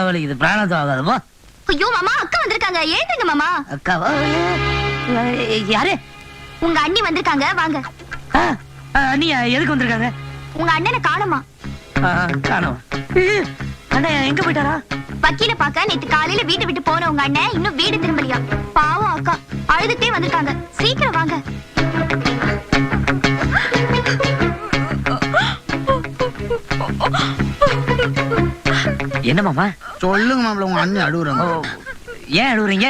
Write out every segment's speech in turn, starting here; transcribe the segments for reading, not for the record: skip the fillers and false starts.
வலிக்குது, பிராணத்தும் ஆகாதுப்பா. ஐயோ மாமா, அக்கா வந்திருக்காங்க, ஏந்துங்க மாமா. அக்காவா? யாரு? உங்க அண்ணி வந்திருக்காங்க, வாங்க. அண்ணியா எதுக்கு வந்திருக்காங்க? உங்க அண்ணனை காணுமா? காணோம். அண்ணன் எங்க போயிட்டாரா? வக்கீல பாக்க நேத்து காலையில வீட்டை விட்டு போன உங்க அண்ணன் இன்னும் வீடு திரும்பலையா. பாவம் அக்கா அழுதுட்டே வந்திருக்காங்க, சீக்கிரம் வாங்க. என்ன மாமா? சொல்லுங்க மாப்பிள்ள, உங்க அண்ணன் அழுகுறாங்க. ஏன் அழுகுறீங்க?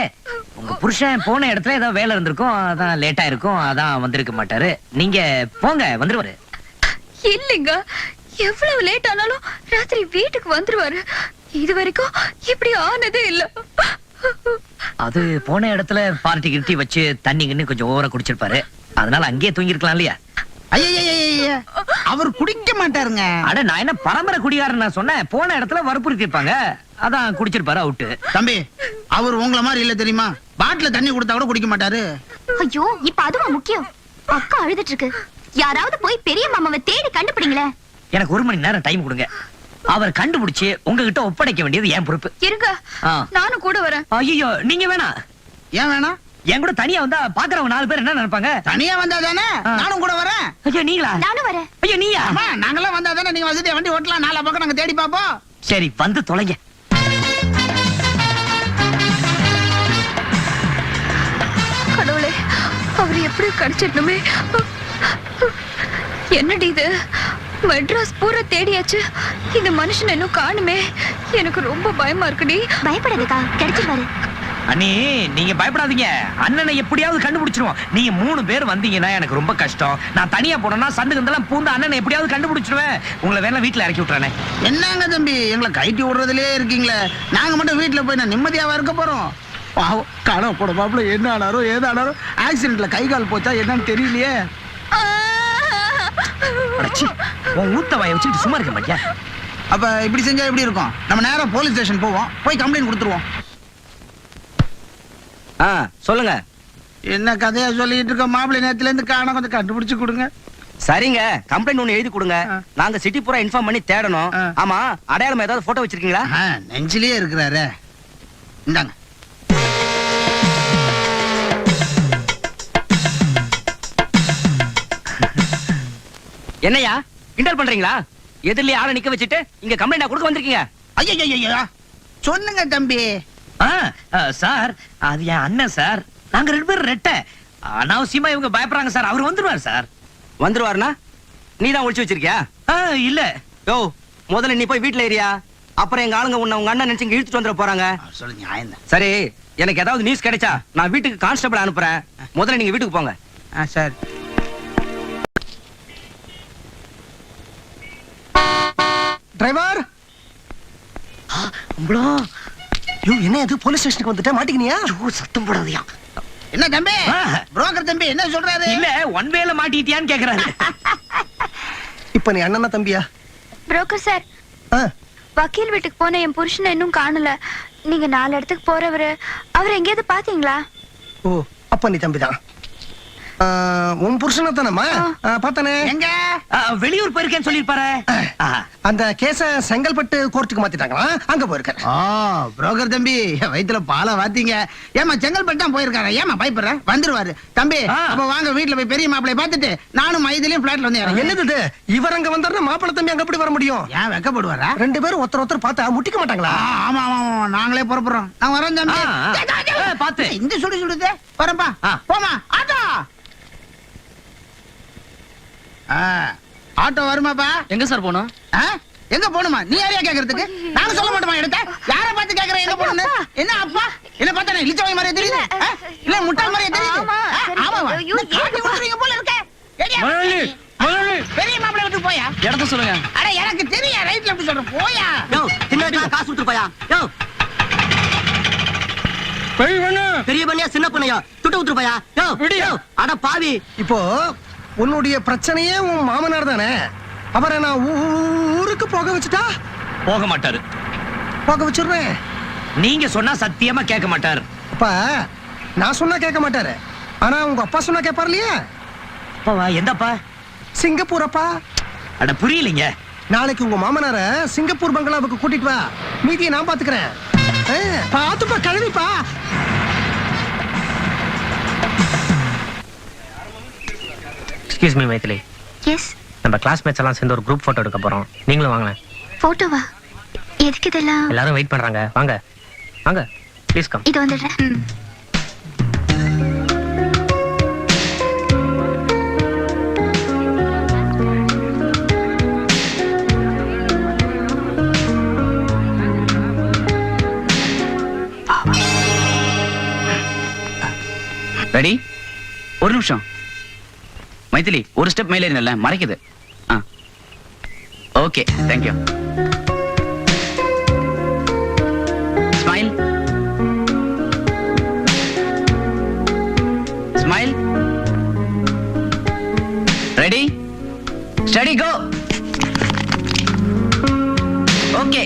உங்க புருஷன் போன இடத்துல ஏதோ வேலை இருந்திருக்கும், அதான் லேட்டா இருக்கும், அதான் வந்திருக்க மாட்டாரு. நீங்க போங்க, வந்துருவாரு. இல்லைங்க, எவ்வளவு லேட் ஆனாலும் ராத்திரி வீட்டுக்கு வந்துருவாரு. இது வரைக்கும் இப்படி ஆனதே இல்ல. அது போன இடத்துல பார்ட்டி கிட்டி வச்சு தண்ணி கிண்ணி கொஞ்சம் ஓவரா குடிச்சிருப்பாரு, அதனால அங்கேயே தூங்கி இருக்கலாம் இல்லையா? ஐயா, அவர் குடிக்க மாட்டாருங்க. அட நான் என்ன பரம்பரை குடிகாரன் நான் சொன்னேன்? போன இடத்துல வற்புறுத்தி இருப்பாங்க, அதான் குடிச்சிருப்பாரு அவுட்டு. தம்பி, அவர் உங்களை மாதிரி இல்ல தெரியுமா? பாட்டில தண்ணி கொடுத்தா கூட குடிக்க மாட்டாரு. ஐயோ, இப்ப அதுவா முக்கியம்? அக்கா அழுதுட்டு இருக்கு, யாராவது போய் பெரிய மாமாவை தேடி கண்டுபிடிங்களேன். எனக்கு 1 மணி நேரம் டைம் கொடுங்க, அவர் கண்டுபிடிச்சு உங்ககிட்ட ஒப்படைக்க வேண்டியது என் பொறுப்பு. இருங்க, நானும் கூட வரேன். ஐயோ நீங்க வேணா. ஏன் வேணாம்? என் கூட தனியா வந்தா பாக்குறவங்க 4 பேர் என்ன நினைப்பாங்க? தனியா வந்தா தானே நானும் கூட வரேன். ஐயோ நீங்களா? நானும் வரேன். ஐயோ நீயா? நாங்கெல்லாம் வந்தா தானே நீங்க வசதியா வண்டி ஓட்டலாம், 4 பக்கம் நாங்க தேடி பாப்போம். சரி வந்து தொலைங்க. கடவுளே, அவர் எப்படி கிடைச்சிடணுமே. என்னடி இது, மெட்ராஸ் பூரா தேடியாச்சு, இந்த மனுஷன் இன்னும் காணுமே. எனக்கு ரொம்ப பயமா இருக்குடி. பயப்படாதக்கா, கிடைச்சிருவாரு. அண்ணி நீங்க பயப்படாதீங்க, அண்ணனை எப்படியாவது கண்டுபிடிச்சிருவோம். நீங்க 3 பேர் வந்தீங்கன்னா எனக்கு ரொம்ப கஷ்டம். நான் தனியா போனேன்னா சந்து கந்தெல்லாம் பூந்து அண்ணனை எப்படியாவது கண்டுபிடிச்சிருவேன். உங்களை வேணா வீட்டுல இறக்கி விட்டுறானே. என்னங்க தம்பி, எங்களை கைட்டி விடுறதுலே இருக்கீங்களே. நாங்க மட்டும் வீட்டுல போய் நான் நிம்மதியாவா இருக்க போறோம்? பாவம் காண போட மாப்பிள்ள, என்ன ஆனாரோ ஏதானாரோ, ஆக்சிடென்ட்ல கை கால் போச்சா என்னன்னு தெரியலையே. உன் ஊத்த வாயை வச்சுட்டு சும்மா இருக்க மாட்டியா? அப்ப இப்படி செஞ்சா எப்படி இருக்கும்? நம்ம நேரம் போலீஸ் ஸ்டேஷன் போவோம், போய் கம்ப்ளைண்ட் கொடுத்துருவோம். சொல்லுங்க. என்ன கதையா சொல்லிட்டு இருக்க மாப்பிள்ளை? நேரத்துல இருந்து காண, கொஞ்சம் கண்டுபிடிச்சு கொடுங்க. சரிங்க, கம்ப்ளைண்ட் ஒண்ணு எழுதி கொடுங்க. நாங்க சிட்டி பூரா இன்ஃபார்ம் பண்ணி தேடணும். ஆமா, அடையாளம் ஏதாவது போட்டோ வச்சிருக்கீங்களா? நெஞ்சிலே இருக்கிறாரு, இந்தாங்க. என்னையா கிண்டல் பண்றீங்களா? எதிரிலே ஆளை நிக்க வச்சுட்டு இங்க கம்ப்ளைண்ட் கொடுக்க வந்திருக்கீங்க? ஐயா சொல்லுங்க தம்பி. சார் அது என் அண்ணன் சார், நாங்க 2 பேரும் ரெட்ட. அனாவசியமா இவங்க பயப்படுறாங்க சார், அவர் வந்துருவார் சார். வந்துருவாருனா நீதான் ஒளிச்சு வச்சிருக்கியா? இல்ல. யோ, முதல்ல நீ போய் வீட்டுல ஏரியா, அப்புறம் எங்க ஆளுங்க உங்க அண்ணன் நினைச்சு இழுத்துட்டு வந்துட போறாங்க. சொல்லு நியாயம் தான். சரி, எனக்கு ஏதாவது நியூஸ் கிடைச்சா நான் வீட்டுக்கு கான்ஸ்டபிள் அனுப்புறேன். முதல்ல நீங்க வீட்டுக்கு போங்க. சரி. டிரைவர், என்ன அது போலீஸ் ஸ்டேஷனுக்கு வந்துட்ட மாட்டிக்கினியா? சத்தம் போடாதயா. என்ன தம்பி, புரோக்கர் தம்பி என்ன சொல்றாரு? இல்ல, ஒன் வேல மாட்டிட்டியான்னு கேக்குறாரு. இப்ப நீ அண்ணனா தம்பியா? புரோக்கர் சார், வக்கீல் வீட்டுக்கு போன என் புருஷனை இன்னும் காணல. நீங்க 4 இடத்துக்கு போறவரு, அவர் எங்கேயாவது பாத்தீங்களா? ஓ, அப்ப நீ தம்பிதான். உன் புருஷனை தானம்மா பாத்தானே? எங்க? வெளியூர் போயிருக்கேன்னு சொல்லிருப்பாரு. அந்த கேஸ செங்கல்பட்டு கோர்ட்டுக்கு மாத்திட்டாங்களா, அங்க போயிருக்கேன். புரோக்கர் தம்பி, வயித்துல பாலை வாத்தீங்க. ஏமா செங்கல்பட்டு தான் போயிருக்காரு, ஏமா பயப்படுற? வந்துருவாரு தம்பி. அப்ப வாங்க வீட்டுல போய் பெரிய மாப்பிள்ளை பார்த்துட்டு நானும் மைதிலையும் பிளாட்ல வந்து. என்னது இவர் அங்க வந்தாருன்னா மாப்பிள்ளை தம்பி அங்க எப்படி வர முடியும்? ஏன் வெக்கப்படுவாரா? 2 பேரும் ஒருத்தர் பார்த்தா முட்டிக்க மாட்டாங்களா? ஆமா ஆமா, நாங்களே புறப்படுறோம். நான் வரேன் தம்பி. பாத்து இந்த சுடுதே வரப்பா. போமா ஆட்டோ. ஆட்டோ வருமாப்பா? எங்க சார் போனோம்? எங்க போணுமா? நீ யாரையா கேக்குறதுக்கு? நாங்க சொல்ல மாட்டோமா எடுத்த? யார பார்த்து கேக்குற எங்க போணும்னு? என்ன அப்பா? என்ன பார்த்தா இளிச்சவாய் மாதிரியே தெரியுது? இல்ல முட்டாள் மாதிரியே தெரியுது? ஆமாவா? காட்டி கொடுத்துறீங்க போல இருக்க. பெரிய மாப்பிள்ளை விட்டு போயா? இடத்த சொல்லுங்க. அட எனக்கு தெரியும், ரைட்ல எப்படி சொல்ற போயா? காசு கொடுத்து போயா? பெரிய பண்ணியா சின்ன பண்ணியா துட்டு விட்டுரு போயா? அட பாவி, இப்போ உன்னுடைய பிரச்சனையே உன் மாமனார் தானே? அவரை நான் ஊருக்கு போக வச்சுட்டா? போக மாட்டாரு. போக வச்சிடுறேன். நீங்க சொன்னா சத்தியமா கேட்க மாட்டாரு. அப்பா நான் சொன்னா கேட்க மாட்டாரு, ஆனா உங்க அப்பா சொன்னா கேட்பாரு இல்லையா? அப்பாவா? எந்தப்பா? சிங்கப்பூர் அப்பா. அட புரியலீங்க. நாளைக்கு உங்க மாமனார சிங்கப்பூர் பங்களாவுக்கு கூட்டிட்டு வா, மீதியை நான் பாத்துக்கிறேன். பாத்துப்பா கழுவிப்பா. Excuse me Maithili, yes. நம்ம கிளாஸ்மேட்ஸ் எல்லாம் சேர்ந்து ஒரு குரூப் போட்டோ எடுக்க போறோம். நீங்களும் வாங்க. போட்டோவா? எதுக்கு இதெல்லாம்? எல்லாரும் வெயிட் பண்றாங்க. வாங்க வாங்க, ப்ளீஸ் கம். இது வந்துடுறேன். ரெடி? ஒரு நிமிஷம் மைதிலி, ஒரு ஸ்டெப் மேலே இல்ல மறைக்குது. Okay, thank you. Smile smile. Ready, steady, go. Okay.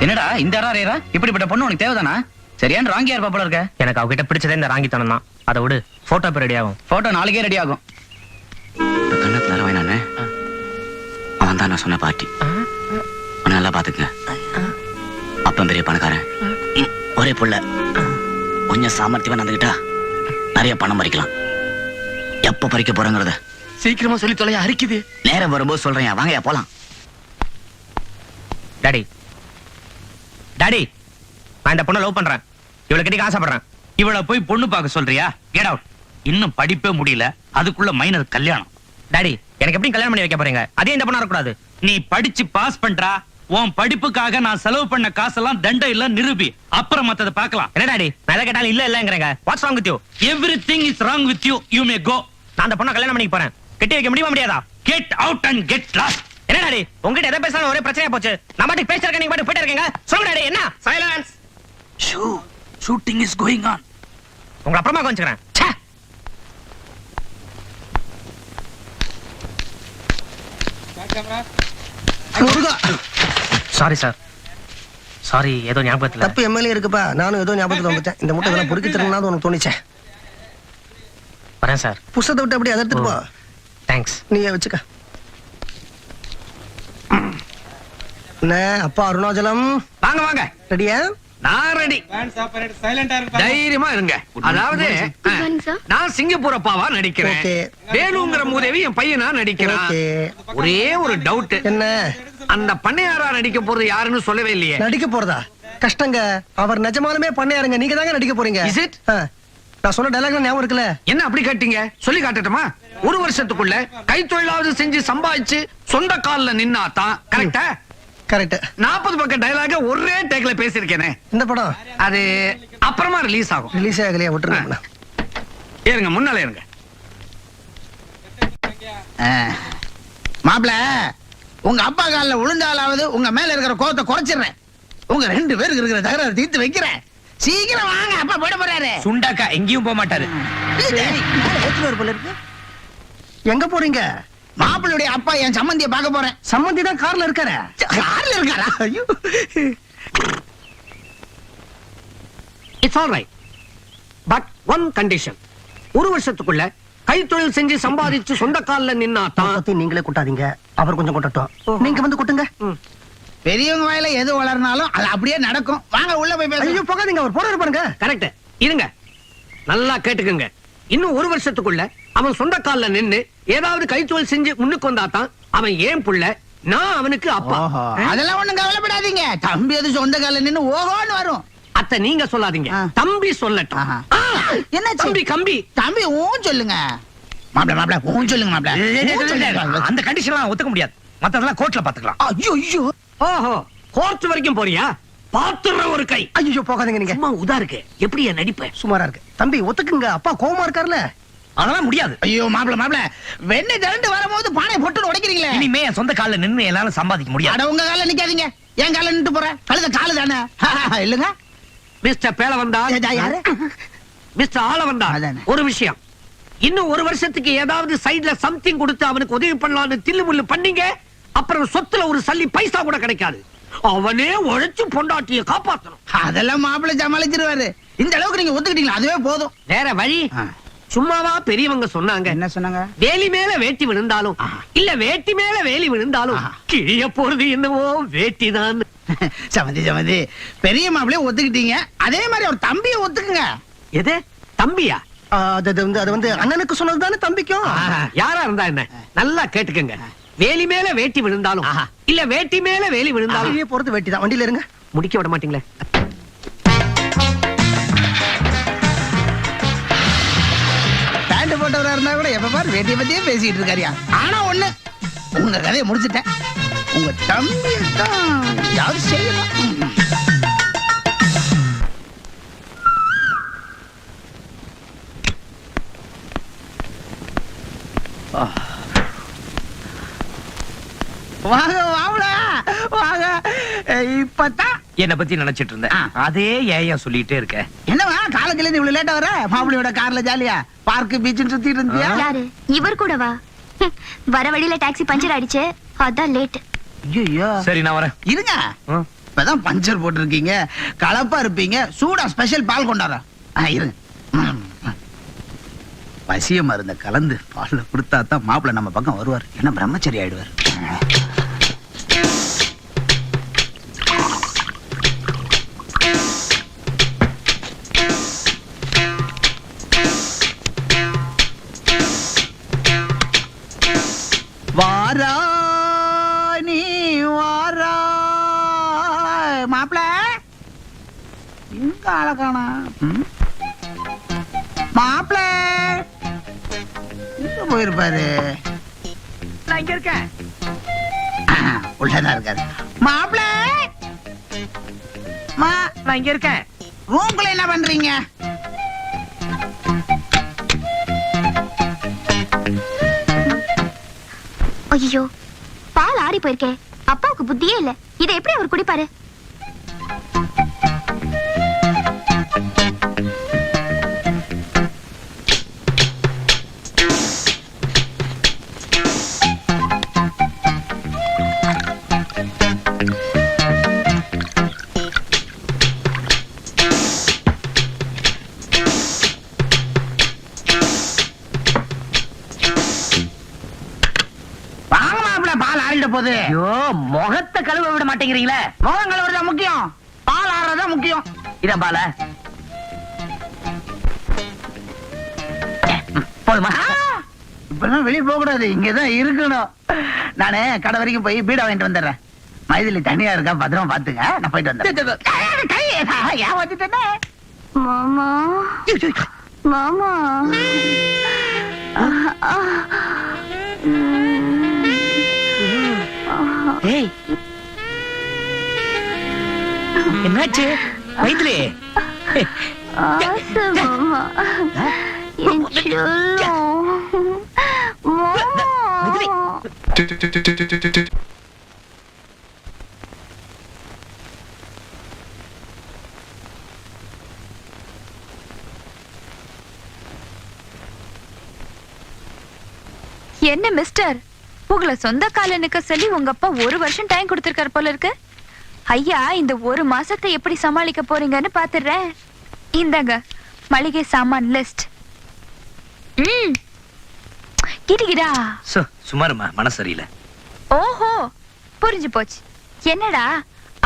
என்னடா இந்த அரேரா? இப்படிப்பட்ட பொண்ணு உனக்கு தேவைதானா? சரியான ராங்கியா இருப்பா போல இருக்க. எனக்கு அவகிட்ட பிடிச்சதே இந்த ராங்கித்தனம் தான். அதை விடு, போட்டோ இப்போ ரெடி ஆகும். போட்டோ நாளைக்கே ரெடி ஆகும். கண்ணத்துல வேணானே, அவன் தான் நான் சொன்ன பார்ட்டி. நல்லா பாத்துக்க. அப்பன் பெரிய பணக்காரன், ஒரே புள்ள, கொஞ்சம் சாமர்த்தியமா நடந்துக்கிட்டா நிறைய பணம் பறிக்கலாம். எப்ப பறிக்க போறங்கிறத சீக்கிரமா சொல்லி தொலையா அரிக்குது. நேரம் வரும்போது சொல்றேன், வாங்கயா போலாம். டாடி டாடி, நான் இந்த பொண்ணை லவ் பண்றேன். இவளை கட்டிக்க ஆசைப்படுறேன். இவளை போய் பொண்ணு பார்க்க சொல்றியா? Get out. இன்னும் படிப்பே முடியல, அதுக்குள்ள மைனர் கல்யாணம். டாடி, எனக்கு எப்படி கல்யாணம் பண்ணி வைக்க போறீங்க? அதே இந்த பொண்ணா இருக்கக்கூடாது. நீ படிச்சு பாஸ் பண்றா, உன் படிப்புக்காக நான் செலவு பண்ண காசெல்லாம் தண்டம் இல்ல நிரூபி. அப்புறம் மத்தத பார்க்கலாம். என்ன டாடி, நான் எதை கேட்டாலும் இல்ல இல்லங்கிறேங்க. What's wrong with you? Everything is wrong with you. You may go. நான் அந்த பொண்ணை கல்யாணம் பண்ணிக்க போறேன். கட்டி வைக்க முடியுமா முடியாதா? Get out and get lost. என்ன டாடி, உங்ககிட்ட எதை பேசினாலும் ஒரே பிரச்சனையா போச்சு. நான் பாட்டுக்கு பேசிட்டு நீங்க பாட்டுக்கு போயிட்டு இருக்கீங்க. சொல்லுங்க டாடி, என்ன? Silence. Shooting is going on. உங்களை அப்புறமா கொஞ்சிக்கிறேன். சாரி சார், சாரி, ஏதோ ஞாபகத்துல. தப்பு எம்எல்ஏ இருக்குப்பா. நானும் ஏதோ ஞாபகத்துல வந்துட்டேன். இந்த முட்டை இதெல்லாம் பொறுக்கி தரணும்னா உனக்கு தோணிச்சேன். வரேன் சார். புஸ்தத்தை விட்டு அப்படியே அதை எடுத்துட்டு போ. தேங்க்ஸ். நீயே வச்சுக்க. என்ன அப்பா அருணாச்சலம், வாங்க வாங்க. ரெடியா? நான் ரெடி. தைரியமா இருங்க. அதாவது நான் சிங்கப்பூர் அப்பாவா நடிக்கிறேன். ஓகே. வேலுங்கிற மூதேவி என் பையனா நடிக்கிறேன். ஓகே. ஒரே ஒரு டவுட். என்ன? அந்த பண்ணையாரா நடிக்க போறது யாருன்னு சொல்லவே இல்லையே. நடிக்க போறதா? கஷ்டங்க. அவர் நிஜமாலுமே பண்ணையாருங்க. நீங்க தாங்க நடிக்க போறீங்க. Is it? நான் சொன்ன டைலாக் ஞாபகம் இருக்குல்ல? என்ன அப்படி கேட்டீங்க? சொல்லி காட்டட்டுமா? ஒரு வருஷத்துக்குள்ள கைத்தொழிலாவது செஞ்சு சம்பாதிச்சு சொந்த கால்ல நின்னாதான். கரெக்டா? கரெக்ட். 40 பக்க டயலாக ஒரே டேக்ல பேசிருக்கேனே. இந்த படம் அது அப்புறமா ரிலீஸ் ஆகும். ரிலீஸ் ஆகலையா? விட்டுருங்க. ஏறுங்க, முன்னால ஏறுங்க. மாப்பிள, உங்க அப்பா காலில் விழுந்தாலாவது உங்க மேல இருக்கிற கோவத்தை குறைச்சிடுறேன். உங்க 2 பேருக்கு இருக்கிற தகராறு தீர்த்து வைக்கிறேன். சீக்கிரம் வாங்க, அப்பா போட போறாரு. சுண்டாக்கா எங்கேயும் போக மாட்டாரு. எங்க போறீங்க? மாப்பிளுடைய அப்பா என் சம்மந்தியை பார்க்க போறேன். சம்மந்தி தான் கார்ல இருக்காரு. கார்ல இருக்காரா? ஐயோ, it's all right, but one condition. ஒரு வருஷத்துக்குள்ள கைத்தொழில் செஞ்சு சம்பாதிச்சு சொந்த கால்ல நின்னாதான். பத்தி நீங்களே கொட்டாதீங்க, அவர் கொஞ்சம் கொட்டட்டும். நீங்க வந்து கொட்டுங்க. பெரியவங்க வாயில எது வளர்னாலும் அது அப்படியே நடக்கும். வாங்க உள்ள போய் பேசுங்க. ஐயோ போகாதீங்க, அவர் போறாரு பாருங்க. கரெக்ட். இருங்க, நல்லா கேட்டுக்குங்க. இன்னும் ஒரு வருஷத்துக்குள்ள அவன் சொந்த கால்ல நின்னு ஏதாவது கைத்தொழில் செஞ்சு முன்னுக்கு வந்தாதான் அவன் ஏன் புள்ள, நான் அவனுக்கு அப்பா. அதெல்லாம் ஒண்ணும் கவலைப்படாதீங்க. தம்பி அது சொந்த கால நின்னு ஓகோன்னு வரும். அத்தை நீங்க சொல்லாதீங்க, தம்பி சொல்லட்டும். என்ன தம்பி கம்பி தம்பி ஊன் சொல்லுங்க. மாப்பிள ஊன் சொல்லுங்க மாப்பிள. அந்த கண்டிஷன்லாம் ஒத்துக்க முடியாது. மத்ததெல்லாம் கோர்ட்ல பாத்துக்கலாம். ஐயோ ஐயோ. ஓஹோ, கோர்ட் வரைக்கும் போறியா? பாத்துற ஒரு கை. ஐயோ போகாதீங்க. நீங்க சும்மா உதா இருக்கு. எப்படியா நடிப்ப? சுமாரா இருக்கு. தம்பி ஒத்துக்குங்க, அப்பா கோவமா இருக்காருல்ல. அதெல்லாம் முடியாது. ஐயோ மாப்பிள வெண்ணெய் திரண்டு வரும்போது பானை போட்டு உடைக்கிறீங்களே. இனிமே என் சொந்த கால்ல நின்னு என்னால சம்பாதிக்க முடியாது. அட உங்க கால நிக்காதீங்க, என் கால நின்று போறேன். கழுத காலு தானே. இல்லங்க மிஸ்டர் பேல வந்தா, யாரு? மிஸ்டர் ஆள வந்தா. அதானே. ஒரு விஷயம், இன்னும் ஒரு வருஷத்துக்கு ஏதாவது சைடுல சம்திங் கொடுத்து அவனுக்கு உதவி பண்ணலாம்னு தில்லு முள்ளு பண்ணீங்க, அப்புறம் சொத்துல ஒரு சல்லி பைசா கூட கிடைக்காது. அவனே உழைச்சு பொண்டாட்டிய காப்பாத்தணும். அதெல்லாம் மாப்பிள்ளை சமாளிச்சிருவாரு. இந்த அளவுக்கு நீங்க ஒத்துக்கிட்டீங்களா அதுவே போதும். வேற வழி? சும்மாவா பெரியவங்க சொன்னாங்க? என்ன சொன்னாங்க? வேலி மேல வேட்டி விழுந்தாலும் இல்ல வேட்டி மேல வேலி விழுந்தாலும் கிழிய போறது என்னவோ வேட்டிதான். சமந்தி பெரிய மாப்பிள்ளைய ஒத்துக்கிட்டீங்க, அதே மாதிரி ஒரு தம்பியை ஒத்துக்குங்க. எது தம்பியா? அது வந்து அண்ணனுக்கு சொன்னதுதானே தம்பிக்கும். யாரா இருந்தா என்ன, நல்லா கேட்டுக்கங்க. வேலி மேல வேட்டி விழுந்தாலும் இல்ல வேட்டி மேல வேலி விழுந்தாலும் வெளியே போறது வெட்டி தான். வண்டியில இருங்க. முடிக்க விட மாட்டீங்களே. பேண்ட் போட்டவரா இருந்தா கூட எப்ப பாரு வேட்டியை பத்தியே பேசிட்டு இருக்காரியா. ஆனா ஒண்ணு, உங்க கதையை முடிச்சிட்டேன். உங்க தம்பி தான் யாரு செய்யலாம். வாங்க வாங்க வாங்க. இப்பதான் என்ன பத்தி நினைச்சிட்டு இருந்தேன். அதே ஏன் சொல்லிட்டே இருக்க? என்னவா காலேஜ்ல இருந்து இவ்வளவு லேட்டா வர? மாப்பிள்ளையோட கார்ல ஜாலியா பார்க் பீச் சுத்திட்டு இருந்தியா? யாரு இவர் கூடவா? வர வழியில டாக்ஸி பஞ்சர் ஆயிடுச்சு, அதான் லேட். ஐயோ சரி நான் வரேன். இருங்க, இப்பதான் பஞ்சர் போட்டிருக்கீங்க, கலப்பா இருப்பீங்க. சூடா ஸ்பெஷல் பால் கொண்டாடுற. இருங்க, பசிய மருந்த கலந்து பால்ல கொடுத்தா தான் மாப்பிள்ள நம்ம பக்கம் வருவார். என்ன பிரம்மச்சரி ஆயிடுவார். வாரா நீ வாரா மாப்பிள்ள எங்க அழகானா மாப்பிள்ள எங்க போயிருப்பாரு? நான் இங்க இருக்கேன். உள்ளதான் இருக்காரு மாப்பிள்ள. நான் இங்க இருக்கேன். ரூம்குள்ள என்ன பண்றீங்க? ஐயோ, பால் ஆறி போயிருக்கே. அப்பாவுக்கு புத்தியே இல்ல. இதை எப்படி அவர் குடிப்பாரு? போது ஐயோ, முகத்தை கழுவ விட மாட்டேங்கிறீங்களே. முகம் கழுவுறதா முக்கியம், பால் ஆறதா முக்கியம். இதான் பால போதுமா? இப்பெல்லாம் வெளியே போக கூடாது, இங்கதான் இருக்கணும். நானே கடை வரைக்கும் போய் பீடா வாங்கிட்டு வந்துடுறேன். மைதிலி தனியா இருக்கா, பத்திரமா பாத்துங்க. நான் போயிட்டு வந்துடுறேன். ஏன் வந்துட்டேனே மாமா மாமா. ஏய், என்னாச்சு மைதிலி? ஆசை மாமா, என் செல்லம். மைதிலி. என்ன மிஸ்டர், உங்களை சொந்த கால நிக்க சொல்லி உங்க அப்பா 1 வருஷம் டைம் கொடுத்திருக்காரு போல இருக்கு. ஐயா, இந்த 1 மாசத்தை எப்படி சமாளிக்க போறீங்கன்னு பாத்துறேன். இந்தாங்க மளிகை சாமான் லிஸ்ட். கிடிகிடா. சுமாருமா, மனசு சரியில்லை. ஓஹோ, புரிஞ்சு போச்சு. என்னடா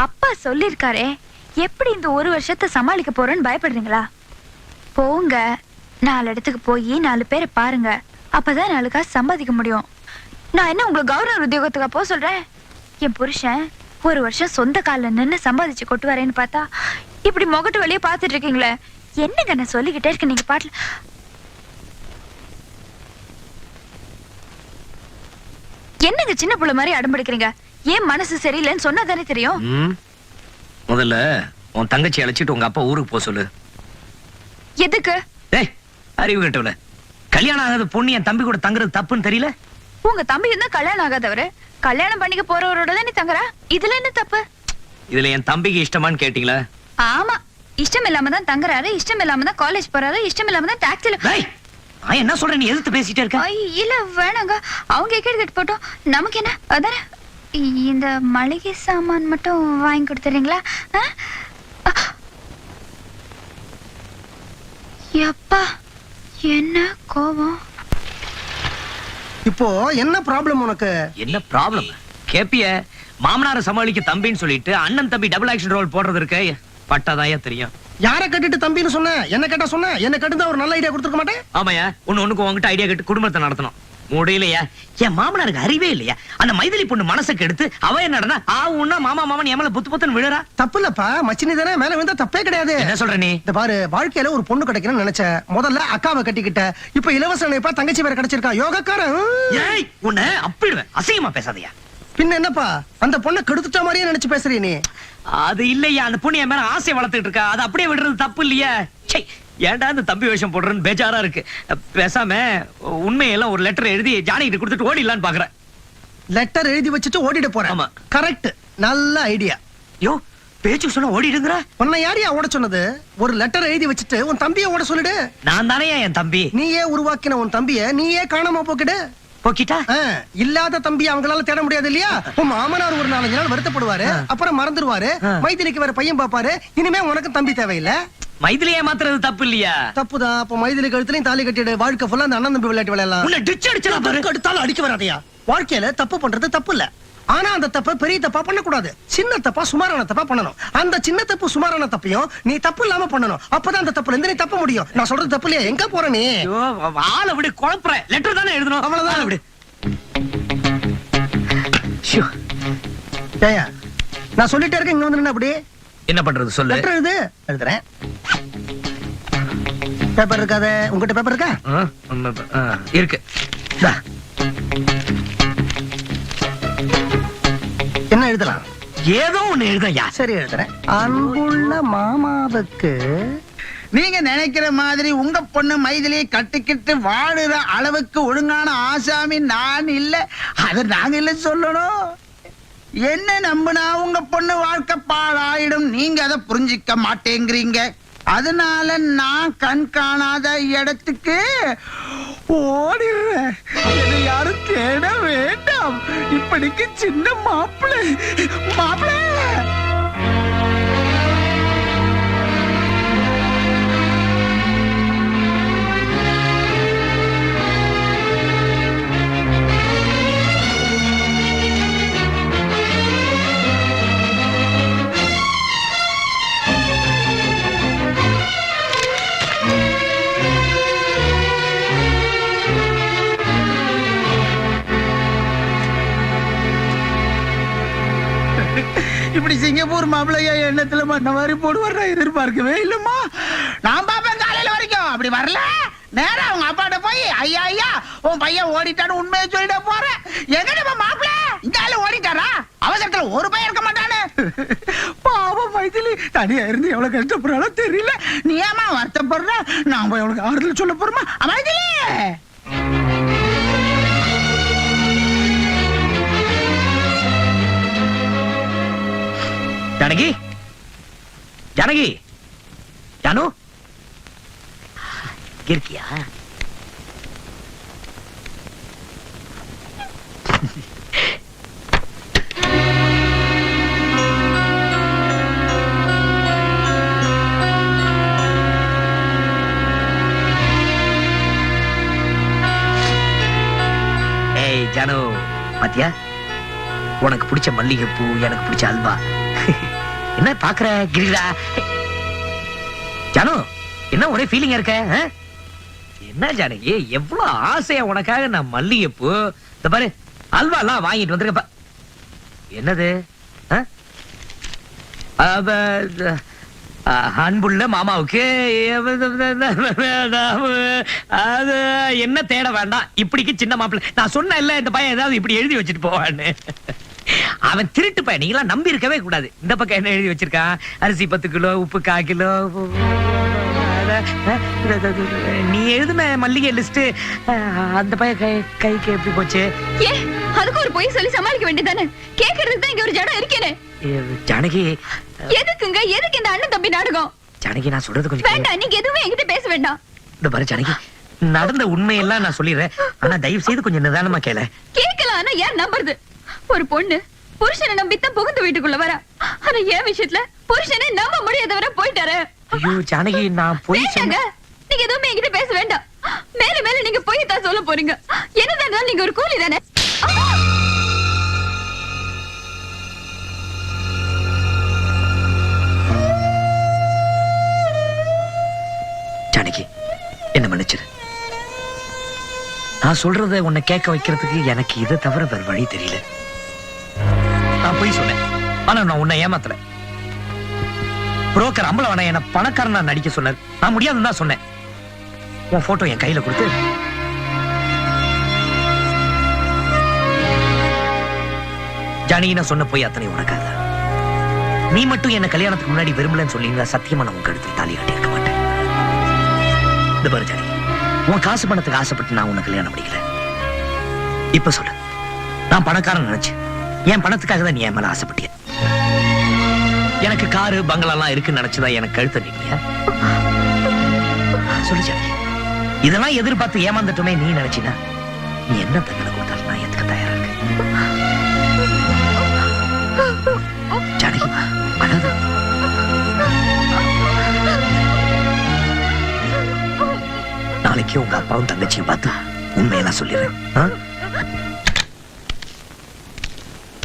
அப்பா சொல்லிருக்காரே, எப்படி இந்த 1 வருஷத்தை சமாளிக்க போறேன்னு பயப்படுறீங்களா? போங்க, 4 இடத்துக்கு போய் 4 பேரை பாருங்க. அப்பதான் 4 காசு சம்பாதிக்க முடியும். நான் என்ன உங்களை கவர்னர் உத்தியோகத்துக்கா போக சொல்றேன்? என் புருஷன் 1 வருஷம் சொந்த காலில் நின்னு சம்பாதிச்சு கொட்டு வரேன்னு பார்த்தா இப்படி முகட்டு வழியே பார்த்துட்டு இருக்கீங்களே. என்னங்க நான் சொல்லிக்கிட்டே இருக்கேன், நீங்க பாட்டுல. என்னங்க சின்ன புள்ள மாதிரி அடம்பிடிக்கிறீங்க? ஏன் மனசு சரியில்லைன்னு சொன்னா தானே தெரியும். முதல்ல உன் தங்கச்சி அழைச்சிட்டு உங்க அப்பா ஊருக்கு போக சொல்லு. எதுக்கு? ஏய், அறிவு கட்டவல, கல்யாணம் ஆகாத பொண்ணு என் தம்பி கூட தங்குறது தப்புன்னு தெரியல? உங்க தம்பி இருந்தா கல்யாணம் ஆகாதவரு கல்யாணம் பண்ணிக்க போறவரோட தானே தங்குறா. இதுல என்ன தப்பு? இதுல என் தம்பிக்கு இஷ்டமான்னு கேட்டீங்களா? ஆமா, இஷ்டம் இல்லாம தான் தங்குறாரு, இஷ்டம் இல்லாம தான் காலேஜ் போறாரு, இஷ்டம் இல்லாம தான் டாக்ஸில. நான் என்ன சொல்றேன், நீ எதிர்த்து பேசிட்டே இருக்க? இல்ல வேணாங்க, அவங்க கேட்டு போட்டோம், நமக்கு என்ன? அதானே இந்த மளிகை சாமான் மட்டும் வாங்கி கொடுத்துறீங்களா? எப்பா என்ன கோவம். இப்போ என்ன ப்ராப்ளம் உனக்கு? என்ன ப்ராப்ளம் கேப்பிய? மாமனார சமாளிக்க தம்பின்னு சொல்லிட்டு அண்ணன் தம்பி டபுள் ஆக்ஷன் ரோல் போடுறது இருக்கு, பட்டாதாயா தெரியும். யாரை கட்டிட்டு தம்பின்னு சொன்ன? என்ன கேட்டா சொன்ன? என்ன கட்டுதான் ஒரு நல்ல ஐடியா கொடுத்துருக்க மாட்டேன். ஆமாயா, ஒண்ணுக்கு உங்ககிட்ட ஐடியா கேட்டு குடும்பத்தை நடத்தணும். முடியலையா? என் மாமனாருக்கு அறிவே இல்லையா? அந்த மைதிலி பொண்ணு மனசுக்கு எடுத்து அவ என்னடனா ஆவுன்னா மாமா மாமன் எமல புத்து புத்துன்னு விழுறா. தப்பு இல்லப்பா, மச்சினி தானே, மேல விழுந்தா தப்பே கிடையாது. என்ன சொல்ற நீ? இந்த பாரு, வாழ்க்கையில ஒரு பொண்ணு கிடைக்கணும்னு நினைச்ச, முதல்ல அக்காவை கட்டிக்கிட்ட, இப்ப இலவச நினைப்பா தங்கச்சி வேற கிடைச்சிருக்கா. யோகக்காரன். ஏய், உன்னை அப்பிடுவேன். அசிங்கமா பேசாதயா. பின்ன என்னப்பா, அந்த பொண்ணை கெடுத்துட்ட மாதிரியே நினைச்சு பேசுறீ நீ? அது இல்லையா, அந்த பொண்ணு என் மேல ஆசையை வளர்த்துட்டு இருக்கா, அது அப்படியே விடுறது தப்பு இல்லையா? சை, ஏன்டா இந்த தம்பி வேஷம் போடுறேன்னு பேஜாரா இருக்கு. பேசாம உண்மையெல்லாம் ஒரு லெட்டர் எழுதி ஜானகிட்ட கொடுத்துட்டு ஓடிடலான்னு பாக்குறேன். லெட்டர் எழுதி வச்சுட்டு ஓடிட போறேன். ஆமா. கரெக்ட், நல்ல ஐடியா. யோ, பேச்சு சொன்ன ஓடிடுங்கிற. உன்னை யாரையா ஓட சொன்னது? ஒரு லெட்டர் எழுதி வச்சுட்டு உன் தம்பியை ஓட சொல்லிடு. நான் தானே என் தம்பி. நீயே உருவாக்கின உன் தம்பிய நீயே காணாம போக்கிடு. போக்கிட்டா இல்லாத தம்பி அவங்களால தேட முடியாது இல்லையா? உன் மாமனார் ஒரு 4 நாள் வருத்தப்படுவாரு, அப்புறம் மறந்துடுவாரு. மைதிலிக்கு வேற பையன் பாப்பாரு. இனிமே உனக்கு தம்பி தேவையில்லை. மைதிலியே மாத்துறது தப்பு இல்லையா? தப்புதான். அப்ப மைதிலி கழுத்துலயும் தாலி கட்டிடு. வாழ்க்கை ஃபுல்லா அந்த அண்ணன் தம்பி விளையாட்டு விளையாடலாம். உன்னை டிச் அடிச்சலாம் பாரு. எடுத்தாலும் அடிக்க வராதையா. வாழ்க்கையில தப்பு பண்றது தப்பு இல்ல, ஆனா அந்த தப்ப பெரிய தப்பா பண்ணக்கூடாது. சின்ன தப்பா சுமாரான தப்பா பண்ணணும். அந்த சின்ன தப்பு சுமாரான தப்பையும் நீ தப்பு இல்லாம பண்ணணும். அப்பதான் அந்த தப்புல இருந்து நீ தப்ப முடியும். நான் சொல்றது தப்பு இல்லையா? எங்க போற நீ? ஐயோ, ஆளை விடு, குழப்பற. லெட்டர் தானே எழுதணும், அவ்வளவுதான். விடு. ஏயா, நான் சொல்லிட்டே இருக்கேன், இங்க வந்து நின்னு அப்படி என்ன பண்றது சொல்லு. லெட்டர் எழுது. எழுதுறேன். பேப்பர் இருக்காதே. உங்ககிட்ட பேப்பர் இருக்கா? இருக்கு. இந்தா. என்ன எழுதலாம்? ஏதோ ஒண்ணு எழுதையா. சரி, எழுதுறேன். அன்புள்ள மாமாவுக்கு. நீங்க நினைக்கிற மாதிரி உங்க பொண்ணு மைதிலியை கட்டிக்கிட்டு வாடுற அளவுக்கு ஒழுங்கான ஆசாமி நான் இல்ல. அது நாங்க இல்ல சொல்லணும். என்ன நம்புனா உங்க பொண்ணு வாழ்க்கை பாழாயிடும். நீங்க அதை புரிஞ்சிக்க மாட்டேங்கிறீங்க. அதனால நான் கண் காணாத இடத்துக்கு ஓடிடுறேன். என்னை யாரும் தேட வேண்டாம். இப்படிக்கு சின்ன மாப்பிள்ளை மாப்பிள்ளை. இப்படி சிங்கப்பூர் மாப்பிள்ளையா எண்ணத்துல மண்ண மாதிரி போடுவார் எதிர்பார்க்கவே இல்லம்மா. நான் பாப்பேன் காலையில வரைக்கும். அப்படி வரல நேரா அவங்க அப்பாட்ட போய் ஐயா ஐயா உன் பையன் ஓடிட்டான்னு உண்மையை சொல்லிட போறேன். எங்க மாப்பிள்ள இந்த ஆளு ஓடிட்டாரா? அவசரத்துல ஒரு பையன் இருக்க மாட்டானு. பாவம் மைதிலி தனியா இருந்து எவ்வளவு கஷ்டப்படுறாளோ தெரியல. நீ ஏமா வருத்தப்படுற? நான் போய் எவ்வளவு ஆறுதல் சொல்ல போறோமா மைதிலி? ஜானகி, ஜானகி, ஜானு இருக்கியா? ஏய் ஜானு, பாத்தியா? உனக்கு பிடிச்ச மல்லிகைப்பூ, எனக்கு பிடிச்ச அல்வா. என்ன பாக்குற கிரிடா? ஜானு, என்ன ஒரே ஃபீலிங்கா இருக்க? என்ன ஜானகி, எவ்வளவு ஆசையா உனக்காக நான் மல்லிகைப்பூ, இந்த பாரு அல்வா எல்லாம் வாங்கிட்டு வந்திருக்கப்ப. என்னது? அன்புள்ள மாமாவுக்கு அது என்ன தேட வேண்டாம். இப்படிக்கு சின்ன மாப்பிள்ளை. நான் சொன்ன இல்ல இந்த பையன் ஏதாவது இப்படி எழுதி வச்சுட்டு போவான்னு. அவன் திருட்டு பையன், நீங்க எல்லாம் நம்பி இருக்கவே கூடாது. இந்த பக்கம் என்ன எழுதி வச்சிருக்கான்? அரிசி 10 கிலோ, உப்பு 1/4 கிலோ. நீ எழுதுன மல்லிகை லிஸ்ட் அந்த பையன் கைக்கு எப்படி போச்சு? ஏ, அதுக்கு ஒரு பொய் சொல்லி சமாளிக்க வேண்டியதானே? கேக்குறதுக்கு தான் இங்க ஒரு ஜடம் இருக்கேனே. ஜானகி, எதுக்குங்க? எதுக்கு இந்த அண்ணன் தம்பி நாடகம்? ஜானகி, நான் சொல்றது கொஞ்சம் வேண்டாம். நீங்க எதுவுமே என்கிட்ட பேச வேண்டாம். இந்த பாரு ஜானகி, நடந்த உண்மையெல்லாம் நான் சொல்லிடுறேன். ஆனா தயவு செய்து கொஞ்சம் நிதானமா கேள. கேட்கலாம், ஆனா யார் நம்புறது? ஒரு பொண்ணு புருஷனை நம்பித்தான் புகுந்து வீட்டுக்குள்ள வர. ஆனா என் விஷயத்துல புருஷனை நம்ப முடியாதவரை போயிட்டாரு. ஐயோ ஜானகி, நான் போய் வேண்டாங்க, நீங்க எதுவுமே என்கிட்ட பேச வேண்டாம். மேல மேல நீங்க போய் தான் சொல்ல போறீங்க. என்னதான் நீங்க ஒரு கூலி தானே. ஜானகி, என்ன மன்னிச்சிரு. நான் சொல்றத உன்னை கேட்க வைக்கிறதுக்கு எனக்கு இதை தவிர வேற வழி தெரியல. நான் போய் சொன்னேன், ஆனா நான் உன்னை ஏமாத்தல. புரோக்கர் அம்பலவன என்ன பணக்காரனா நடிக்க சொன்னார். நான் முடியாதுன்னு தான் சொன்னேன். உன் போட்டோ என் கையில கொடுத்து, ஜானகி நான் சொன்ன போய் அத்தனை உனக்காக. நீ மட்டும் என்ன கல்யாணத்துக்கு முன்னாடி விரும்பலன்னு சொல்லி சத்தியமா நான் உங்க கழுத்துல தாலி கட்டி இருக்க மாட்டேன். இந்த பாரு ஜானகி, உன் காசு பணத்துக்கு ஆசைப்பட்டு நான் உன்னை கல்யாணம் பண்ணிக்கல. இப்ப சொல்லு, நான் பணக்காரன் நினைச்சு என் பணத்துக்காக தான் நீ என் மேல ஆசைப்பட்டிய. எனக்கு காரு பங்களா இருக்குன்னு நினைச்சுதான் எனக்கு கழுத்த நீட்டியா? சொல்லு ஜானகி, இதெல்லாம் எதிர்பார்த்து ஏமாந்துட்டுமே நீ நினைச்சினா நீ என்ன தண்டனை கொடுத்தாலும் நான் எதுக்கு தயாரா இருக்கேன். ஜானகி அழாத. நாளைக்கு உங்க அப்பாவும் தங்கச்சியும் பார்த்து உண்மையெல்லாம் சொல்லிடுறேன்.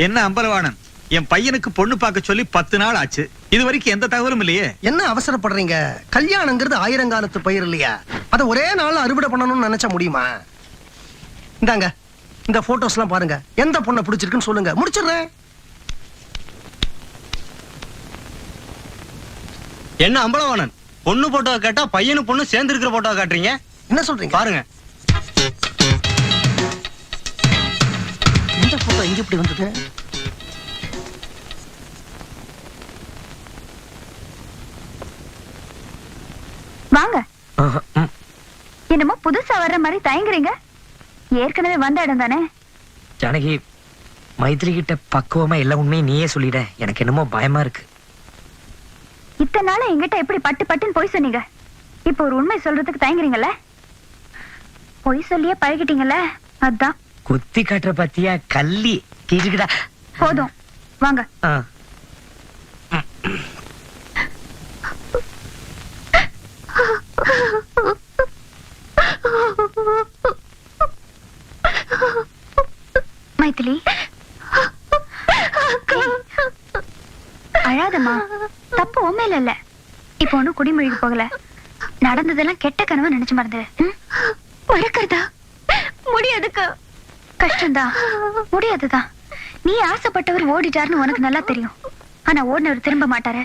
என்ன அம்பலவாணன், என் பையனுக்கு பொண்ணு பார்க்க சொல்லி 10 நாள் ஆச்சு. இது வரைக்கும் எந்த தகவலும் இல்லையே. என்ன அவசரப்படுறீங்க? கல்யாணங்கிறது ஆயிரங்காலத்து பயிர் இல்லையா? அதை ஒரே நாள்ல அறுவடை பண்ணணும்னு நினைச்சா முடியுமா? இந்தாங்க, இந்த போட்டோஸ் எல்லாம் பாருங்க. எந்த பொண்ணை பிடிச்சிருக்குன்னு சொல்லுங்க, முடிச்சிடுறேன். என்ன அம்பலவாணன், பொண்ணு போட்டோ கேட்டா பையனு பொண்ணு சேர்ந்து இருக்கிற போட்டோ காட்டுறீங்க. என்ன சொல்றீங்க? பாருங்க. இந்த போட்டோ எங்க இப்படி வந்தது? வாங்க. என்னமோ புதுசா வர்ற மாதிரி தயங்குறீங்க. ஏற்கனவே வந்த இடம் தானே. ஜானகி, மைத்திரி கிட்ட பக்குவமா எல்லா உண்மையும் நீயே சொல்லிட. எனக்கு என்னமோ பயமா இருக்கு. இத்தனை நாள் என்கிட்ட எப்படி பட்டு பட்டுன்னு பொய் சொன்னீங்க. இப்போ ஒரு உண்மை சொல்றதுக்கு தயங்குறீங்கல்ல. பொய் சொல்லியே பழகிட்டீங்கல்ல, அதான். குத்தி காட்டுற பத்தியா கள்ளி கிருக்குடா. போதும், வாங்க. மைதிலி, அழாதம்மா. தப்பு உண்மையில இல்ல. இப்ப ஒண்ணும் குடிமொழிக்கு போகல. நடந்ததெல்லாம் கெட்ட கனவு நினைச்சு மறந்துரு. மறக்கிறதா? முடியாதுக்கா. கஷ்டம்தான், முடியாதுதான். நீ ஆசைப்பட்டவர் ஓடிட்டாருன்னு உனக்கு நல்லா தெரியும். ஆனா ஓடினவர் திரும்ப மாட்டாரு,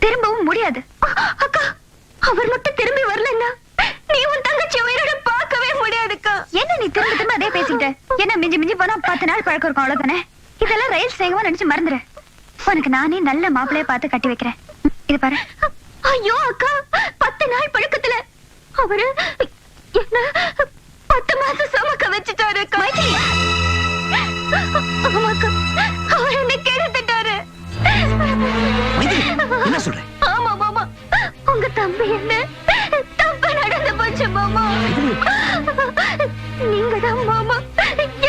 திரும்பவும் முடியாது. அக்கா, அவர் மட்டும் திரும்பி வரலன்னா நீ உன் தங்கச்சி உயிரோட பார்க்கவே முடியாதுக்கா. என்ன நீ திரும்ப திரும்ப அதே பேசிக்கிட்ட? என்ன மிஞ்சி மிஞ்சி போனா 10 நாள் பழக்கம் இருக்கும், அவ்வளவுதானே. இதெல்லாம் ரயில் சேகமா நினைச்சு மறந்துரு. உனக்கு நானே நல்ல மாப்பிளைய பார்த்து கட்டி வைக்கிறேன். இது பாரு. ஐயோ அக்கா, 10 நாள் பழக்கத்துல அவரு என்ன 10 மாசம் சுமக்க வச்சுட்டாரு. அவர் என்ன கெடுத்துட்டாரு. என்ன சொல்ற? ஆமா மாமா, உங்க தம்பி என்ன தப்பா நடந்து போச்சு மாமா. நீங்க தான் மாமா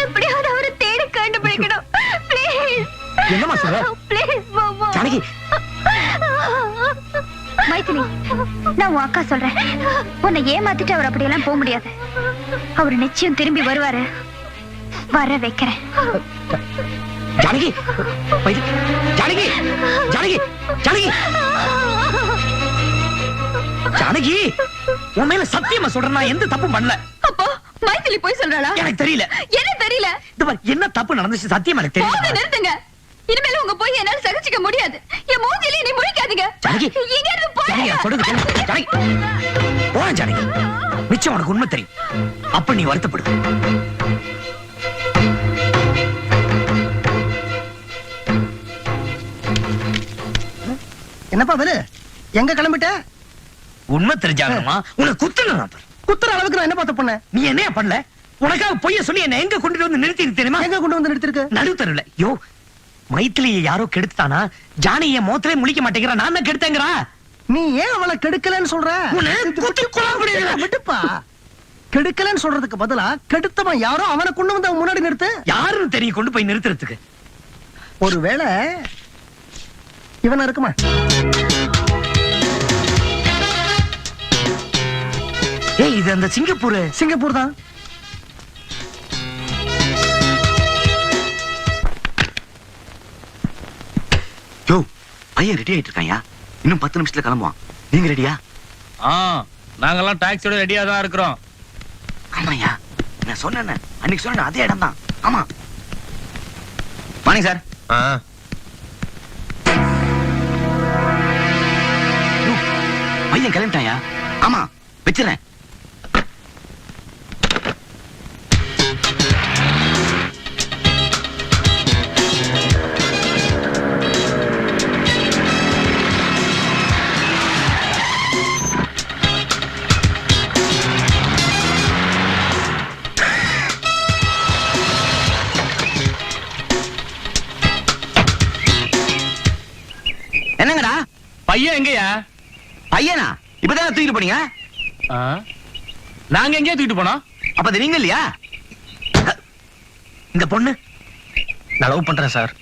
எப்படியாவது அவரை தேடி கண்டுபிடிக்கணும். ப்ளீஸ். என்னமா சொல்ற? ப்ளீஸ் மாமா. ஜானகி, மைதிலி, நான் உன் அக்கா சொல்றேன். உன்னை ஏமாத்திட்டு அவர் அப்படியெல்லாம் போக முடியாது. அவர் நிச்சயம் திரும்பி வருவாரு. வர வைக்கிறேன். ஜானகி, ஜானகி, ஜானகி, ஜானகி, ஜானகி, உன் மேல சத்தியமா சொல்றேன், நான் எந்த தப்பும் பண்ணல. அப்போ மைதிலி போய் சொல்றாளா? எனக்கு தெரியல. என்ன தெரியல? என்ன தப்பு நடந்துச்சு சத்தியமா எனக்கு தெரியல. நிறுத்துங்க. இனிமேல் உங்க போய் என்னால சகிச்சுக்க முடியாது. என் மூஞ்சில நீ முழிக்காதீங்க. ஜானகி, இங்க இருந்து போய் ஜானகி, நான் சொல்றது கேளு. ஜானகி, போறேன் ஜானகி. நிச்சயம் உனக்கு உண்மை தெரியும். அப்ப நீ வருத்தப்படு. என்னப்பா வேலு, எங்க கிளம்பிட்ட? உண்மை தெரிஞ்சாகணுமா? உனக்கு குத்துன குத்துற அளவுக்கு நான் என்ன பார்த்து பண்ணேன்? நீ என்னையா பண்ணல? உனக்காக பொய்ய சொல்லி என்ன எங்க கொண்டு வந்து நிறுத்தி தெரியுமா? எங்க கொண்டு வந்து நிறுத்திருக்க? நடுத்தருல. யோ, மைத்திலியை யாரோ கெடுத்தானா? ஜானி என் மோத்திலே முழிக்க மாட்டேங்கிறா. நான் தான் கெடுத்தேங்கிறா. நீ ஏன் அவளை கெடுக்கலன்னு சொல்ற? விட்டுப்பா. கெடுக்கலன்னு சொல்றதுக்கு பதிலா கெடுத்தவன் யாரோ அவனை கொண்டு வந்து அவன் முன்னாடி நிறுத்து. யாருன்னு தெரியும் கொண்டு போய் நிறுத்துறதுக்கு? ஒருவேளை இவனா இருக்குமா? ஏய் இது அந்த சிங்கப்பூர். சிங்கப்பூர் தான். யோ பையன் ரெடி ஆயிட்டு இருக்காயா, இன்னும் 10 நிமிஷத்துல கிளம்புவான். நீங்க ரெடியா? நாங்கெல்லாம் டாக்ஸியோட ரெடியா தான் இருக்கிறோம். ஆமாயா, நான் சொன்னேன் அன்னைக்கு சொன்ன அதே இடம் தான். ஆமா. Morning sir. பையன் கிளம்பிட்டாயா? ஆமா, வச்சிடறேன். என்னங்கடா பையன் எங்கயா? பையனா? இப்பதான் தூக்கிட்டு போனீங்க. நாங்க எங்கேயா தூக்கிட்டு போனோம்? அப்ப அது நீங்க இல்லையா? இந்த பொண்ணு நான் லவ் பண்றேன் சார்.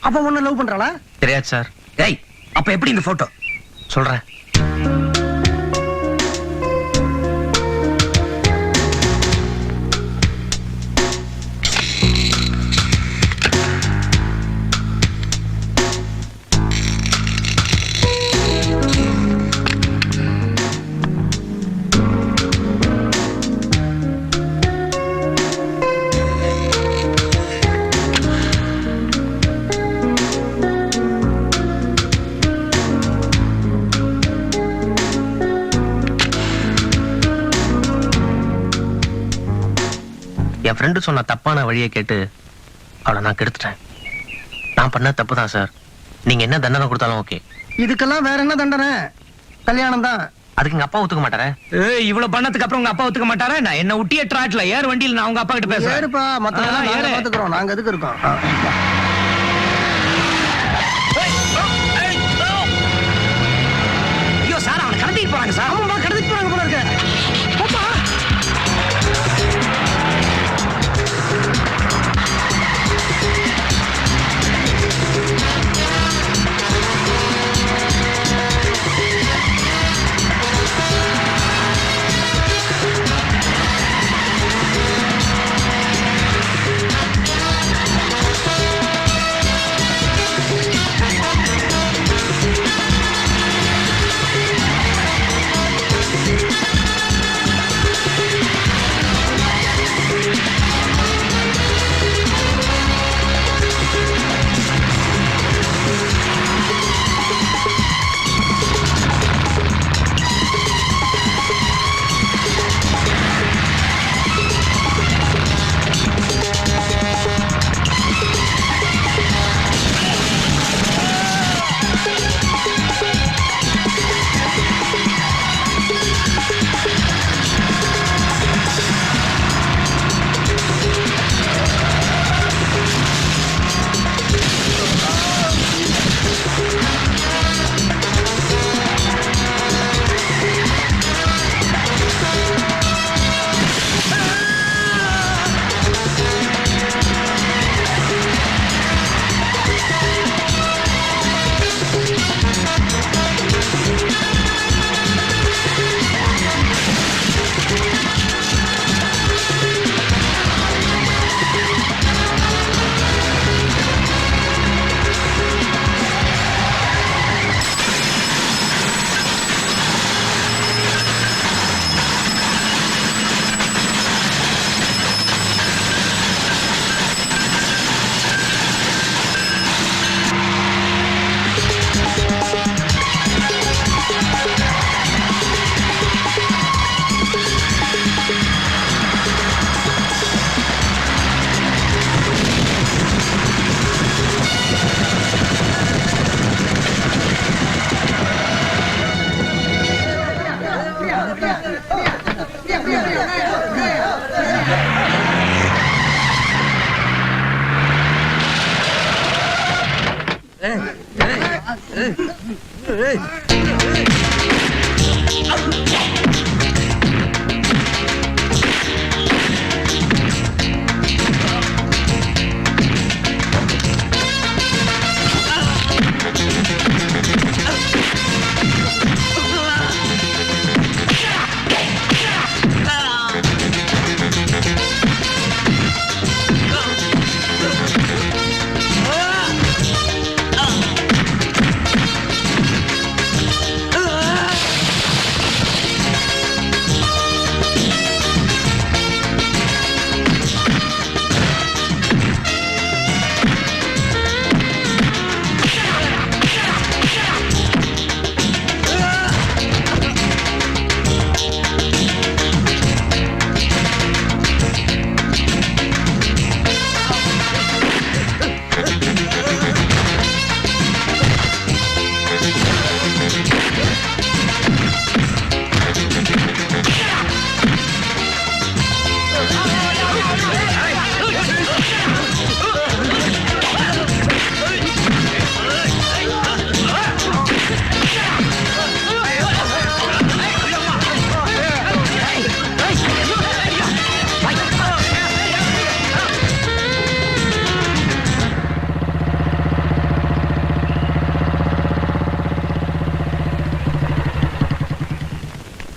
அப்ப ஒண்ணு லவ் பண்றாளா? தெரியாது சார். ஏய் அப்ப எப்படி இந்த போட்டோ? சொல்றேன். என் ஃப்ரெண்டு சொன்ன தப்பான வழியை கேட்டு அவளை நான் கெடுத்துட்டேன். நான் பண்ண தப்பு தான் சார். நீங்க என்ன தண்டனை கொடுத்தாலும் ஓகே. இதுக்கெல்லாம் வேற என்ன தண்டனை? கல்யாணம் தான். அதுக்கு எங்க அப்பா ஒத்துக்க மாட்டாரே. இவ்வளவு பண்ணதுக்கு அப்புறம் உங்க அப்பா ஒத்துக்க மாட்டாரா? நான் என்ன ஒட்டிய ட்ராட்ல ஏர் வண்டியில் நான் உங்க அப்பா கிட்ட பேசுறேன். ஏறுப்பா, மத்ததெல்லாம் நாங்க பாத்துக்கிறோம். நாங்க எதுக்கு இருக்கோம்? ஐயோ சார், அவனை கடத்திட்டு போறாங்க சார். ஆமாமா, கடத்திட்டு போறாங்க போல இருக்கு. போப்பா.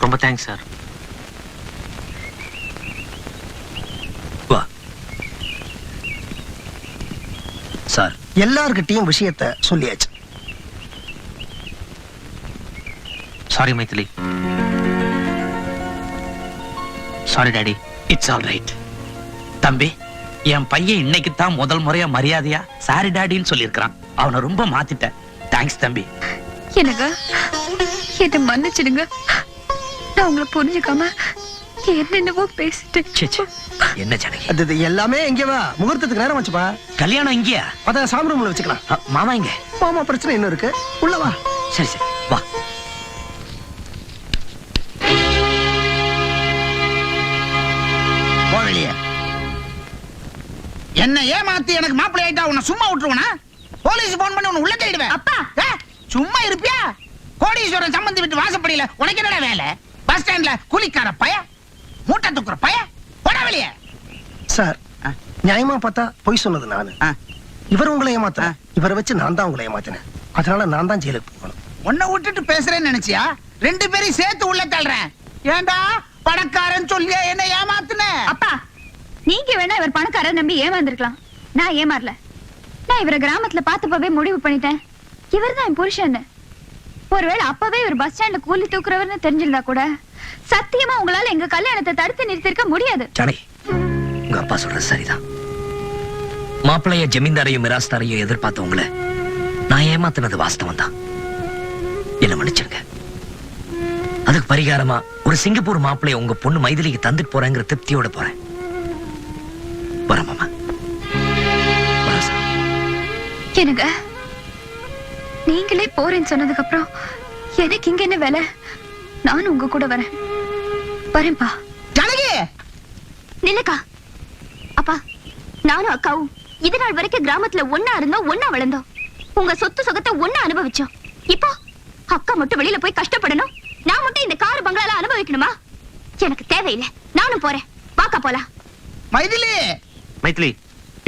ரொம்ப தேங்க்ஸ் சார். வா சார். எல்லார்கிட்டயும் விஷயத்த சொல்லியாச்சு. Sorry Maithili. Sorry daddy. It's all right. தம்பி, என் பையன் இன்னைக்கு தான் முதல் முறையா மரியாதையா சாரி டாடின்னு சொல்லியிருக்கிறான். அவனை ரொம்ப மாத்திட்டேன். தேங்க்ஸ் தம்பி. எனக்கு என்ன மன்னிச்சிடுங்க. நான் உங்களை புரிஞ்சுக்காம என்னென்னவோ பேசிட்டேன். ச்சே, ச்சே. என்ன ஜானகி, அது எல்லாமே இங்க வா, முகூர்த்தத்துக்கு நேரம் வச்சுப்பா. கல்யாணம் இங்கயா? அத சாமி ரூம்ல வச்சுக்கலாம். மாமா இங்க? மாமா பிரச்சனை இன்னும் இருக்கு, உள்ள வா. சரி சரி வா. போவலியே என்ன ஏமாத்தி எனக்கு மாப்பிள்ளை ஆயிட்டா உன்னை சும்மா விட்டுருவனா? போலீஸ் போன் பண்ணி உன்னை உள்ள தேடுவேன். அப்பா சும்மா இருப்பியா? கோடீஸ்வரன் சம்பந்தி விட்டு வாசப்படியில உனக்கு என்னடா வேலை? பஸ் ஸ்டாண்ட்ல கூலிக்கார பய, மூட்டை தூக்குற பய, போடா வெளியே. சார், நியாயமா பார்த்தா பொய் சொன்னது நானு. இவர் உங்களை ஏமாத்த, இவரை வச்சு நான் தான் உங்களை ஏமாத்தினேன். அதனால நான் தான் ஜெயிலுக்கு போகணும். உன்னை விட்டுட்டு பேசுறேன்னு நினைச்சியா? ரெண்டு பேரையும் சேர்த்து உள்ள தள்ளுறேன். ஏண்டா பணக்காரன் சொல்லி என்ன ஏமாத்துன? அப்பா, நீங்க வேணா இவர் பணக்காரர் நம்பி ஏமாந்துருக்கலாம். நான் ஏமாறல. நான் இவரை கிராமத்துல பார்த்தப்பவே முடிவு பண்ணிட்டேன், இவர் தான் என் புருஷன். ஒருவேளை அப்பவே இவர் பஸ் ஸ்டாண்ட்ல கூலி தூக்குறவர்னு தெரிஞ்சிருந்தா கூட சத்தியமா உங்களால எங்க கல்யாணத்தை தடுத்து நிறுத்திருக்க முடியாது. ஜானகி, உங்க அப்பா சொல்றது சரிதான். மாப்பிள்ளைய ஜமீன்தாரையும் மிராஸ்தாரையும் எதிர்பார்த்தவங்கள நான் ஏமாத்தினது வாஸ்தவம் தான். என்ன மன்னிச்சிருங்க. அதுக்கு பரிகாரமா ஒரு சிங்கப்பூர் மாப்பிள்ளைய உங்க பொண்ணு மைதிலிக்கு தந்துட்டு போறேங்கிற திருப்தியோட போறேன். வரேன் மாமா. வரேன் சார். எனக்கு நீங்களே போறேன்னு சொன்னதுக்கு அப்புறம் எனக்கு இங்க என்ன வேலை? நானும் உங்க கூட வரேன். வரேன்பா. ஜானகி, நில்லுக்கா. அப்பா, நானும் அக்காவும் இது நாள் வரைக்கும் கிராமத்துல ஒண்ணா இருந்தோம், ஒண்ணா வளர்ந்தோம். உங்க சொத்து சுகத்தை ஒண்ணா அனுபவிச்சோம். இப்போ அக்கா மட்டும் வெளியில போய் கஷ்டப்படணும், நான் மட்டும் இந்த கார் பங்களால அனுபவிக்கணுமா? எனக்கு தேவையில்லை. நானும் போறேன். வாக்கா போலாம். மைதிலி. மைதிலி,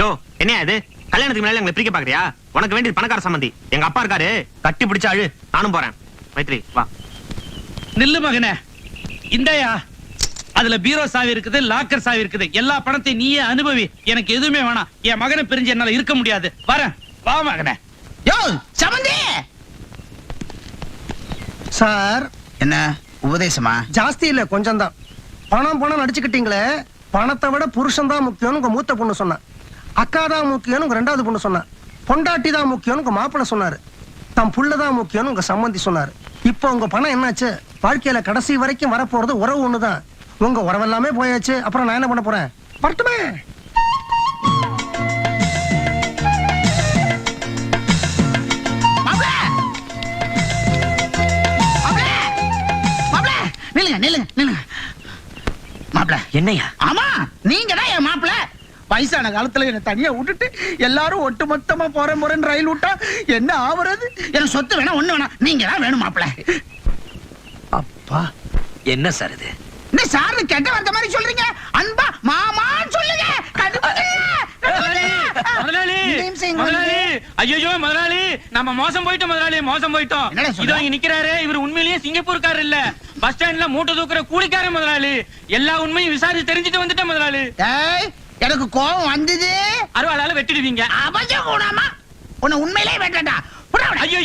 யோ என்ன இது? கல்யாணத்துக்கு முன்னாடி எங்களை பிரிக்க பாக்குறியா? உனக்கு வேண்டிய பணக்கார சம்பந்தி எங்க அப்பா இருக்காரு, கட்டி பிடிச்ச அழு. நானும் போறேன். மைதிலி வா. நில்லு மகனே, இந்தாயா. அதுல பீரோ சாவி இருக்குது, லாக்கர் சாவி இருக்குது. எல்லா பணத்தையும் நீயே அனுபவி. எனக்கு எதுவுமே வேணாம். என் மகனை பிரிஞ்சு என்னால இருக்க முடியாது. வரேன். வா மகனே. யோ சம்பந்தி. சார், என்ன உபதேசமா? ஜாஸ்தி இல்ல, கொஞ்சம் தான். பணம் பணம் நடிச்சுக்கிட்டீங்களே, பணத்தை விட புருஷன் தான் முக்கியம்னு உங்க மூத்த பொண்ணு சொன்னா. அக்கா தான் முக்கியம்னு உங்க ரெண்டாவது பொண்ணு சொன்னா. பொண்டாட்டி தான் முக்கியம்னு உங்க மாப்பிள்ளை சொன்னாரு. தம் புள்ளதான் முக்கியம்னு உங்க சம்பந்தி சொன்னாரு. இப்போ உங்க பணம் என்னாச்சு? வாழ்க்கையில கடைசி வரைக்கும் வரப்போறது உறவு ஒண்ணுதான். உங்க உறவெல்லாமே போயாச்சு. அப்புறம் நான் என்ன பண்ண போறேன்? பரட்டுமே. நில்லுங்க நில்லுங்க நில்லுங்க. மாப்பிள என்னையா? ஆமா, நீங்க தான் என் மாப்பிள. வயசான காலத்துல என்ன தனியா விட்டுட்டு எல்லாரும் ஒட்டு மொத்தமா போறேன்னு ரயில் விட்டா என்ன ஆவறது? எனக்கு சொத்து வேணா, ஒண்ணு வேணா, நீங்க தான் வேணும் மாப்பிள. அப்பா, என்ன சார் இது? என்ன சார் கெட்ட வந்த மாதிரி சொல்றீங்க? அன்பா மாமான்னு சொல்லுங்க. முதலாளி, முதலாளி, ஐயோ முதலாளி, நம்ம மோசம் போயிட்டோம் முதலாளி, மோசம் போயிட்டோம். என்னடா சொல்ற? இதோ இங்க நிக்கிறாரு, இவர் உண்மையிலேயே சிங்கப்பூர்காரர் இல்ல, பஸ் ஸ்டாண்ட்ல மூட்டை தூக்குற கூலிக்கார முதலாளி. எல்லா உண்மையும் விசாரிச்சு தெரிஞ்சுட்டு வந்துட்டேன் முதலாளி. ஏய், எனக்கு கோபம் வந்தது. அறுவாளால வெட்டிடுவீங்க. அவசியம் கூடாமா? உன்னை உண்மையிலே வெட்டடா. ஐயோ